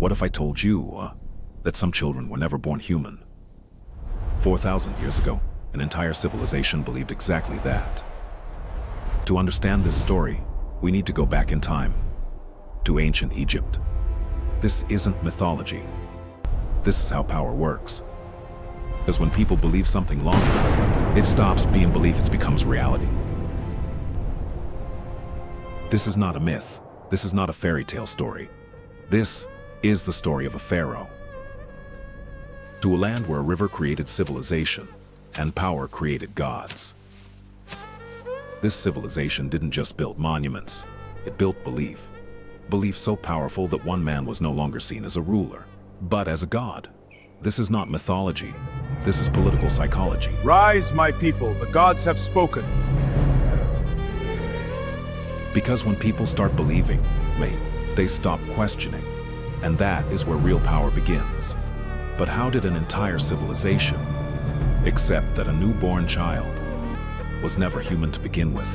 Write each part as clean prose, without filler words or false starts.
What if I told you that some children were never born human? 4,000 years ago, an entire civilization believed exactly that. To understand this story, we need to go back in time, to ancient Egypt. This isn't mythology. This is how power works. Because when people believe something long enough, it stops being belief, it becomes reality. This is not a myth. This is not a fairy tale story. This is the story of a pharaoh. To a land where a river created civilization and power created gods. This civilization didn't just build monuments, it built belief. Belief so powerful that one man was no longer seen as a ruler, but as a god. This is not mythology, this is political psychology. Rise, my people, the gods have spoken. Because when people start believing, they stop questioning. And that is where real power begins. But how did an entire civilization accept that a newborn child was never human to begin with?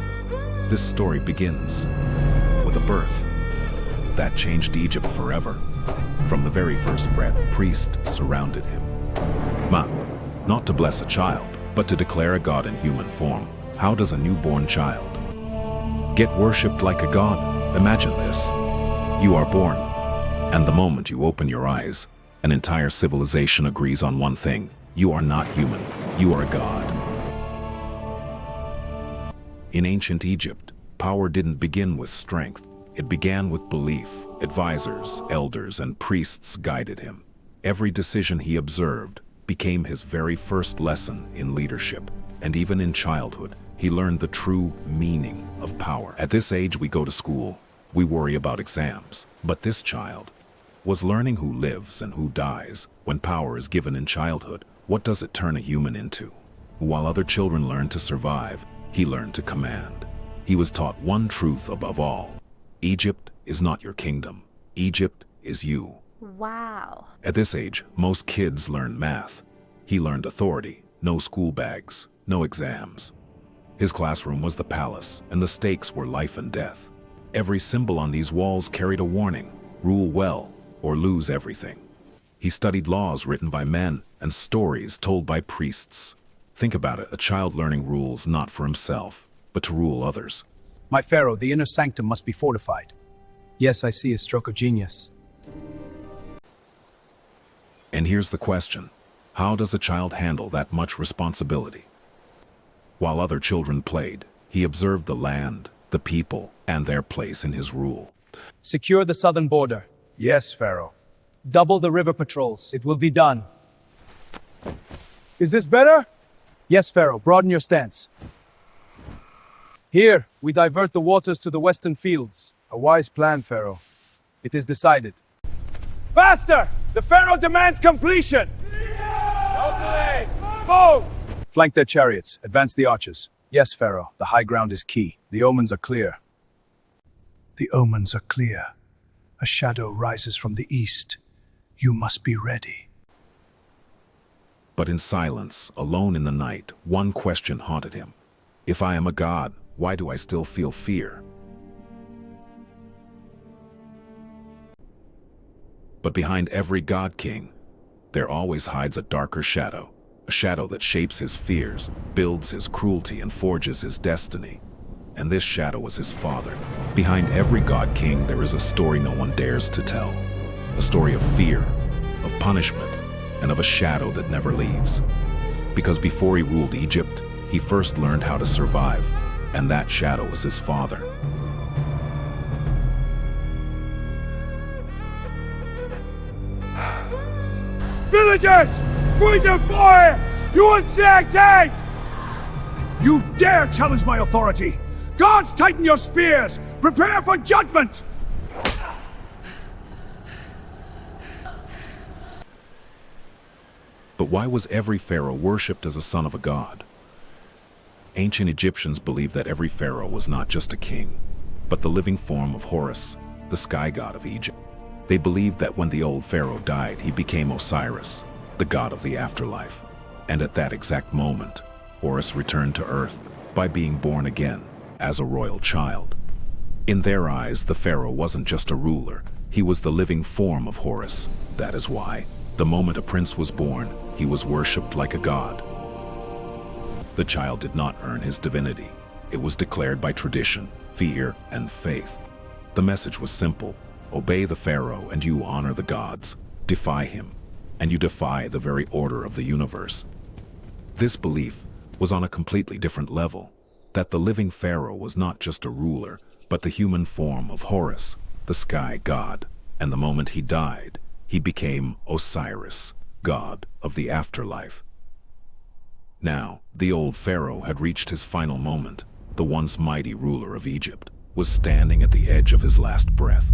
This story begins with a birth that changed Egypt forever. From the very first breath, priests surrounded him. Not to bless a child, but to declare a god in human form. How does a newborn child get worshipped like a god? Imagine this. You are born, and the moment you open your eyes, an entire civilization agrees on one thing. You are not human. You are a god. In ancient Egypt, power didn't begin with strength. It began with belief. Advisors, elders, and priests guided him. Every decision he observed became his very first lesson in leadership. And even in childhood, he learned the true meaning of power. At this age, we go to school. We worry about exams. But this child was learning who lives and who dies. When power is given in childhood, what does it turn a human into? While other children learned to survive, he learned to command. He was taught one truth above all. Egypt is not your kingdom. Egypt is you. Wow. At this age, most kids learn math. He learned authority. No school bags, no exams. His classroom was the palace, and the stakes were life and death. Every symbol on these walls carried a warning: rule well or lose everything. He studied laws written by men and stories told by priests. Think about it, a child learning rules not for himself, but to rule others. My Pharaoh, the inner sanctum must be fortified. Yes, I see a stroke of genius. And here's the question: how does a child handle that much responsibility? While other children played, he observed the land, the people, and their place in his rule. Secure the southern border. Yes, Pharaoh. Double the river patrols. It will be done. Is this better? Yes, Pharaoh. Broaden your stance. Here, we divert the waters to the western fields. A wise plan, Pharaoh. It is decided. Faster! The Pharaoh demands completion! No delays! Move! Flank their chariots. Advance the archers. Yes, Pharaoh. The high ground is key. The omens are clear. The omens are clear. A shadow rises from the east. You must be ready. But in silence, alone in the night, one question haunted him. If I am a god, why do I still feel fear? But behind every god-king, there always hides a darker shadow. A shadow that shapes his fears, builds his cruelty, and forges his destiny. And this shadow was his father. Behind every god-king, there is a story no one dares to tell. A story of fear, of punishment, and of a shadow that never leaves. Because before he ruled Egypt, he first learned how to survive, and that shadow was his father. Villagers! Free the fire! You unsanctioned! You dare challenge my authority! Gods, tighten your spears! Prepare for judgment! But why was every pharaoh worshipped as a son of a god? Ancient Egyptians believed that every pharaoh was not just a king, but the living form of Horus, the sky god of Egypt. They believed that when the old pharaoh died, he became Osiris, the god of the afterlife. And at that exact moment, Horus returned to earth by being born again as a royal child. In their eyes, the pharaoh wasn't just a ruler, He was the living form of Horus. That is why, the moment a prince was born, he was worshipped like a god. The child did not earn his divinity. It was declared by tradition, fear, and faith. The message was simple: obey the pharaoh and you honor the gods. Defy him, and you defy the very order of the universe. This belief was on a completely different level, that the living pharaoh was not just a ruler, but the human form of Horus, the sky god, and the moment he died, he became Osiris, god of the afterlife. Now, the old pharaoh had reached his final moment. The once mighty ruler of Egypt was standing at the edge of his last breath.